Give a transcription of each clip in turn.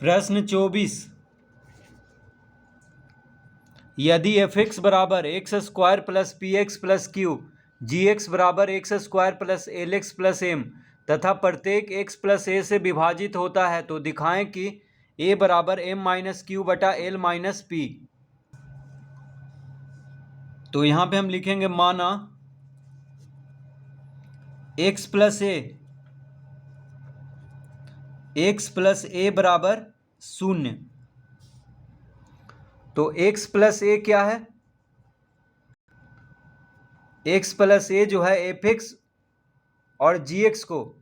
प्रश्न 24। यदि f x बराबर x square plus p x plus q, g x बराबर x square plus L x plus m तथा प्रत्येक एक्स प्लस ए से विभाजित होता है तो दिखाएं कि ए बराबर एम माइनस क्यू बटा एल माइनस पी। तो यहाँ पे हम लिखेंगे माना एक्स प्लस ए बराबर 0। तो x प्लस ए क्या है? x प्लस ए जो है एफ एक्स और जी एक्स को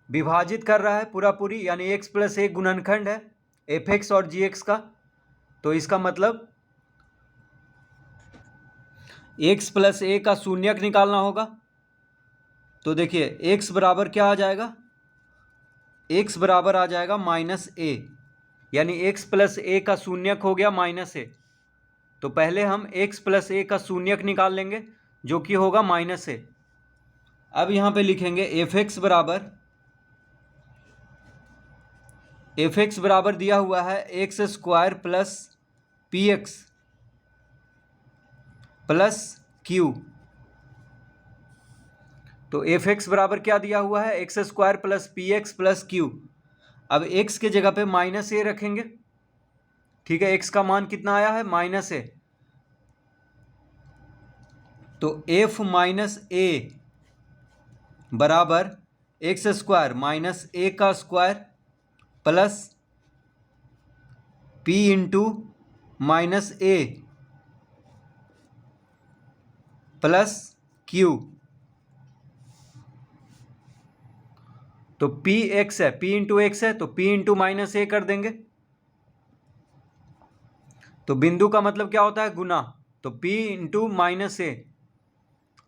विभाजित कर रहा है पूरा पूरी, यानी x प्लस ए गुणनखंड है एफ एक्स और जी एक्स का। तो इसका मतलब x प्लस ए का शून्यक निकालना होगा। तो देखिए x बराबर क्या आ जाएगा? x बराबर आ जाएगा माइनस ए, यानी x प्लस ए का शून्यक हो गया माइनस ए। तो पहले हम x प्लस ए का शून्यक निकाल लेंगे जो कि होगा माइनस ए। अब यहाँ पे लिखेंगे एफ एक्स बराबर दिया हुआ है X square plus p x plus q. तो एफ एक्स बराबर क्या दिया हुआ है? X square plus p x plus q. अब एक्स के जगह पे माइनस ए रखेंगे, ठीक है। एक्स का मान कितना आया है? माइनस ए। तो एफ माइनस ए बराबर एक्स स्क्वायर माइनस ए का square plus p into minus a plus q. तो पी एक्स है, पी इंटू एक्स है, तो पी इंटू माइनस ए कर देंगे। तो बिंदु का मतलब क्या होता है? गुना। तो पी इंटू माइनस ए,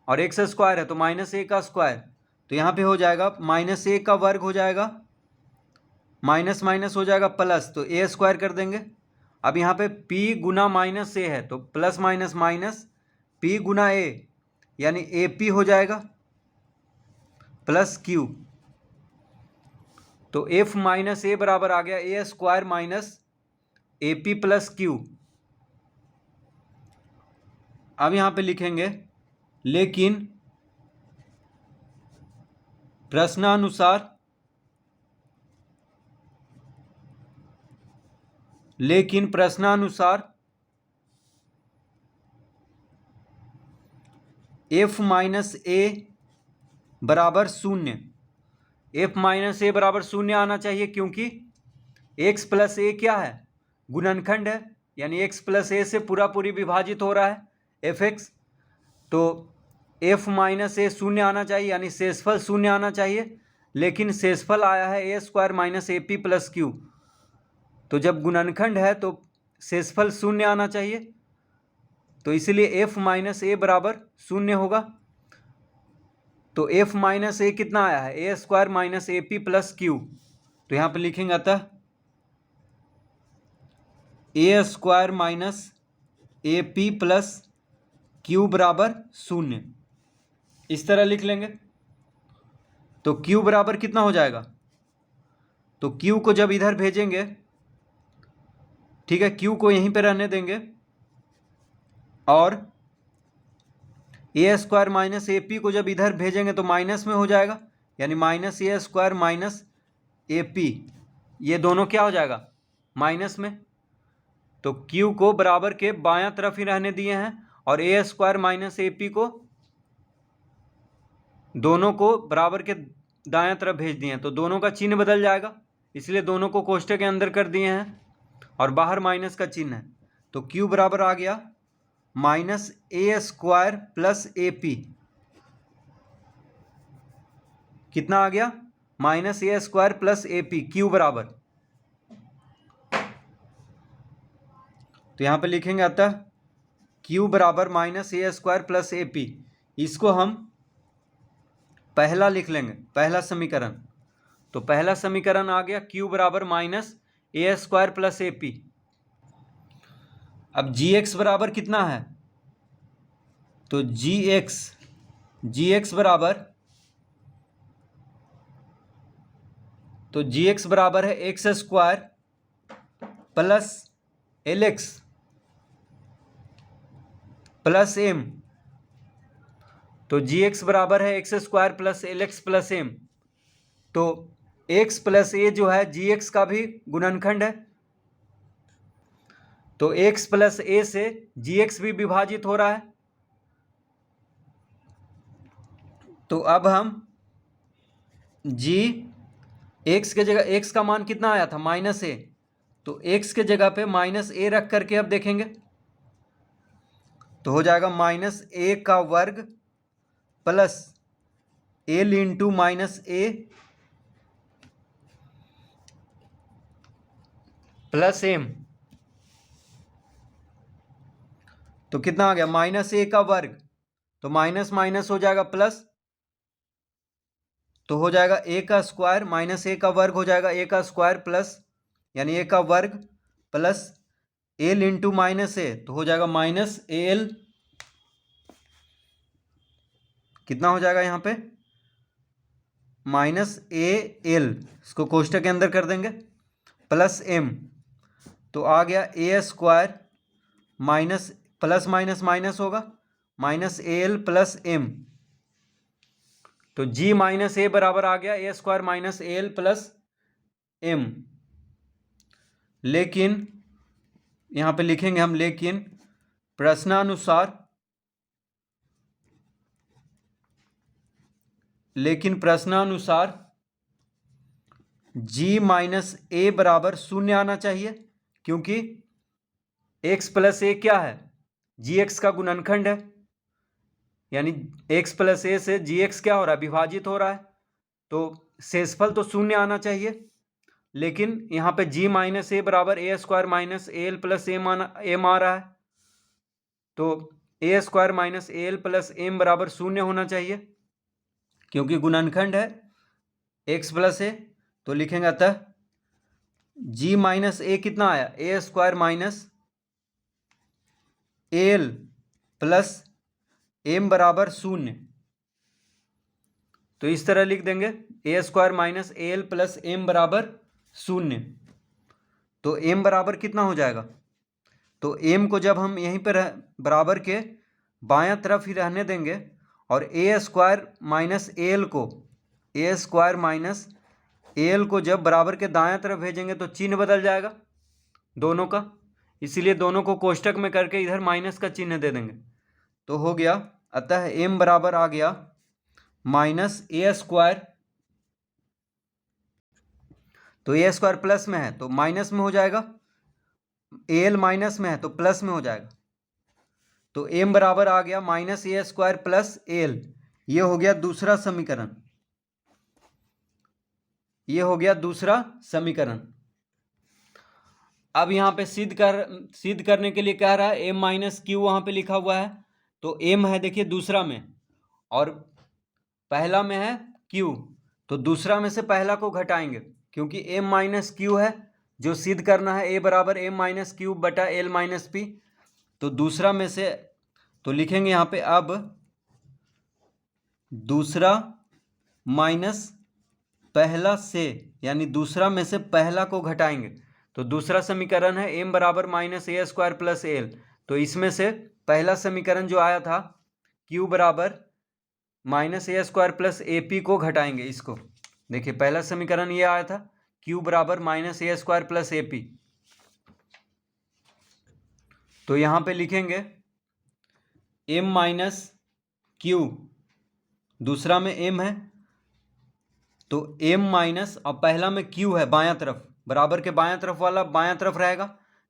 और एक्स स्क्वायर है तो माइनस ए का स्क्वायर। तो यहाँ पे हो जाएगा माइनस ए का वर्ग हो जाएगा, माइनस माइनस हो जाएगा प्लस, तो ए स्क्वायर कर देंगे। अब यहाँ पे p गुना माइनस ए है तो प्लस माइनस माइनस p गुना ए, यानी ए पी हो जाएगा प्लस q। तो f माइनस ए बराबर आ गया a square minus a p plus q. अब यहाँ पे लिखेंगे लेकिन प्रश्नानुसार f माइनस ए बराबर 0। f माइनस ए बराबर 0 आना चाहिए क्योंकि x प्लस ए क्या है? गुणनखंड है, यानी x प्लस ए से पूरा पूरी विभाजित हो रहा है एफ एक्स। तो f माइनस ए 0 आना चाहिए, यानी शेषफल 0 आना चाहिए। लेकिन शेषफल आया है a square minus a p plus q. तो जब गुणनखंड है तो शेषफल 0 आना चाहिए, तो इसलिए f माइनस ए बराबर 0 होगा। तो f माइनस ए कितना आया है? A square minus a p plus q. तो यहाँ पे लिखेंगे अतः a square minus a p plus q बराबर 0, इस तरह लिख लेंगे। तो क्यू बराबर कितना हो जाएगा? तो क्यू को जब इधर भेजेंगे, ठीक है, क्यू को यहीं पे रहने देंगे, और ए स्क्वायर माइनस ए पी को जब इधर भेजेंगे तो माइनस में हो जाएगा, यानी minus A square minus a P, ये दोनों क्या हो जाएगा? माइनस में। तो क्यू को बराबर के बायां तरफ ही रहने दिए हैं, और ए स्क्वायर माइनस ए पी को दोनों को बराबर के दायां तरफ भेज दिए हैं, तो दोनों का चिन्ह बदल जाएगा, इसलिए दोनों को कोष्ठक के अंदर कर दिए हैं और बाहर माइनस का चिन्ह है। तो क्यू बराबर आ गया minus A square plus A P. कितना आ गया? Minus A square plus A P, Q बराबर। तो यहाँ पे लिखेंगे अतः क्यू बराबर minus A square plus A P. इसको हम पहला लिख लेंगे, पहला समीकरण। तो पहला समीकरण आ गया क्यू बराबर minus A square plus A P. अब जी एक्स बराबर कितना है? तो जी एक्स बराबर है X square plus L x plus M, तो जी एक्स बराबर है X square plus L x plus M. तो एक्स प्लस ए जो है जी एक्स का भी गुणनखंड है, तो एक्स प्लस ए से जी एक्स भी विभाजित हो रहा है। तो अब हम जी एक्स के जगह, एक्स का मान कितना आया था माइनस ए, तो एक्स के जगह पे माइनस ए रख करके अब देखेंगे तो हो जाएगा माइनस ए का वर्ग plus L into minus a plus M. तो कितना आ गया माइनस ए का वर्ग, तो माइनस माइनस हो जाएगा प्लस, तो हो जाएगा ए का स्क्वायर माइनस ए का वर्ग हो जाएगा ए का स्क्वायर प्लस यानी ए का वर्ग प्लस एल इंटू माइनस ए, तो हो जाएगा माइनस ए एल। कितना हो जाएगा यहाँ पे माइनस ए एल, इसको कोष्टक के अंदर कर देंगे प्लस एम, तो आ गया a square minus plus minus minus होगा minus a l plus M. तो जी माइनस ए बराबर आ गया a square minus a l plus m. लेकिन यहाँ पे लिखेंगे हम लेकिन प्रश्नानुसार जी माइनस ए बराबर शून्य आना चाहिए, क्योंकि एक्स प्लस ए क्या है जी एक्स का गुणनखंड है, यानी एक्स प्लस ए से जी एक्स क्या हो रहा है विभाजित हो रहा है, तो शेषफल तो शून्य आना चाहिए। लेकिन यहाँ पे जी माइनस ए बराबर a square minus a l plus m आ रहा है, तो a square minus a l plus m बराबर शून्य होना चाहिए, क्योंकि गुणनखंड है एक्स प्लस ए। तो लिखेंगे अतः जी माइनस ए कितना आया a square minus a l plus m बराबर शून्य। तो इस तरह लिख देंगे a square minus a l plus m बराबर शून्य। तो एम बराबर कितना हो जाएगा, तो एम को जब हम यहीं पर बराबर के बायां तरफ ही रहने देंगे और ए स्क्वायर माइनस ए एल को ए स्क्वायर माइनस ए एल को जब बराबर के दायां तरफ भेजेंगे तो चिन्ह बदल जाएगा दोनों का, इसीलिए दोनों को कोष्टक में करके इधर माइनस का चिन्ह दे देंगे। तो हो गया अतः एम बराबर आ गया माइनस ए स्क्वायर, तो ए स्क्वायर प्लस में है तो माइनस में हो जाएगा, ए एल माइनस में है तो प्लस में हो जाएगा। तो एम बराबर आ गया minus A square plus A L. ये हो गया दूसरा समीकरण, ये हो गया दूसरा समीकरण। अब यहाँ पे सिद्ध करने के लिए कह रहा है एम माइनस क्यू वहाँ पे लिखा हुआ है, तो एम है देखिए दूसरा में और पहला में है क्यू, तो दूसरा में से पहला को घटाएंगे, क्योंकि एम माइनस क्यू है जो सिद्ध करना है ए बराबर एम माइनस क्यू बटा एल माइनस पी। तो दूसरा में से तो लिखेंगे यहाँ पे अब दूसरा माइनस पहला से, यानी दूसरा में से पहला को घटाएंगे। तो दूसरा समीकरण है एम बराबर माइनस ए स्क्वायर प्लस एल, तो इसमें से पहला समीकरण जो आया था क्यू बराबर minus A square plus A P को घटाएंगे। इसको देखिए पहला समीकरण ये आया था क्यू बराबर minus A square plus A P, तो यहाँ पे लिखेंगे एम माइनस क्यू, दूसरा में एम है तो एम माइनस, अब पहला में क्यू है बायां तरफ, बराबर के बायां तरफ वाला बायां तरफ रहेगा,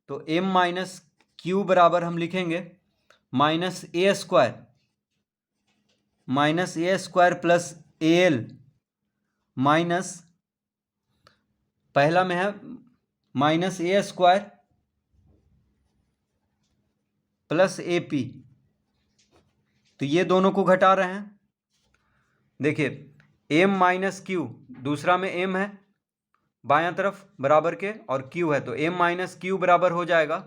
तो एम माइनस क्यू बराबर हम लिखेंगे minus A square plus A L minus, पहला में है minus A square plus A P, तो ये दोनों को घटा रहे हैं। देखिए एम माइनस क्यू, दूसरा में एम है बायां तरफ बराबर के और क्यू है, तो एम माइनस क्यू बराबर हो जाएगा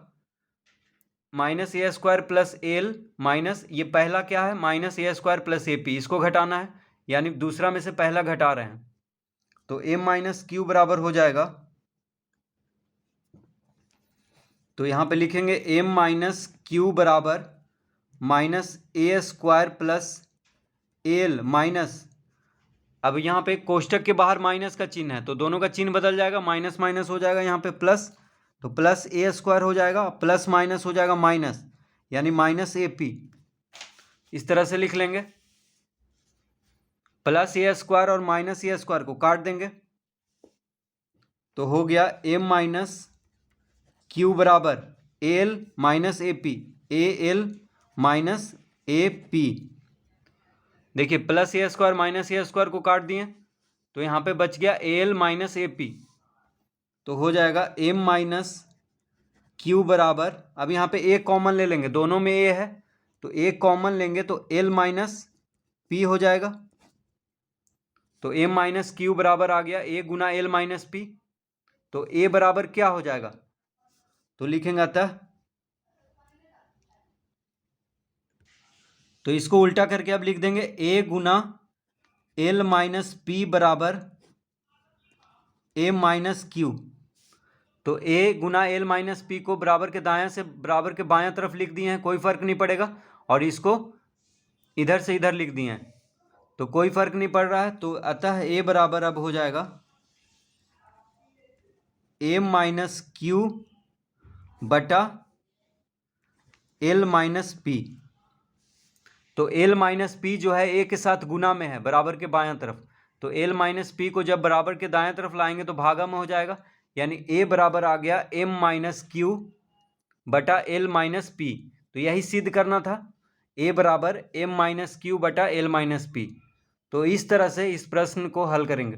माइनस ए स्क्वायर प्लस एल माइनस, ये पहला क्या है minus A square plus A P, इसको घटाना है, यानी दूसरा में से पहला घटा रहे हैं। तो एम माइनस क्यू बराबर हो जाएगा तो यहाँ पे लिखेंगे एम माइनस क्यू बराबर माइनस ए स्क्वायर प्लस एल माइनस, अब यहाँ पे कोष्टक के बाहर माइनस का चिन्ह है तो दोनों का चिन्ह बदल जाएगा, माइनस माइनस हो जाएगा यहाँ पे प्लस, तो प्लस ए स्क्वायर हो जाएगा, प्लस माइनस हो जाएगा माइनस, यानी माइनस ए पी। इस तरह से लिख लेंगे। प्लस ए स्क्वायर और माइनस ए स्क्वायर को काट देंगे तो हो गया एम माइनस क्यू बराबर L minus a P, A L minus a P. देखिए प्लस ए स्क्वायर माइनस ए स्क्वायर को काट दिए तो यहाँ पे बच गया A L minus a P, तो हो जाएगा एम माइनस क्यू बराबर, अब यहाँ पे ए कॉमन ले लेंगे, दोनों में ए है तो ए कॉमन लेंगे तो एल माइनस पी हो जाएगा। तो एम माइनस क्यू बराबर आ गया ए गुना एल माइनस पी, तो ए बराबर क्या हो जाएगा, तो लिखेंगे अतः, तो इसको उल्टा करके अब लिख देंगे ए गुना एल माइनस पी बराबर ए माइनस क्यू। तो ए गुना एल माइनस पी को बराबर के दायां से बराबर के बायां तरफ लिख दिए हैं, कोई फर्क नहीं पड़ेगा, और इसको इधर से इधर लिख दिए हैं तो कोई फर्क नहीं पड़ रहा है। तो अतः ए बराबर अब हो जाएगा एम माइनस क्यू बटा एल माइनस पी। तो एल माइनस पी जो है ए के साथ गुना में है बराबर के बायां तरफ, तो एल माइनस पी को जब बराबर के दाएं तरफ लाएंगे तो भागा में हो जाएगा, यानी ए बराबर आ गया एम माइनस क्यू बटा एल माइनस पी। तो यही सिद्ध करना था, ए बराबर एम माइनस क्यू बटा एल माइनस पी। तो इस तरह से इस प्रश्न को हल करेंगे।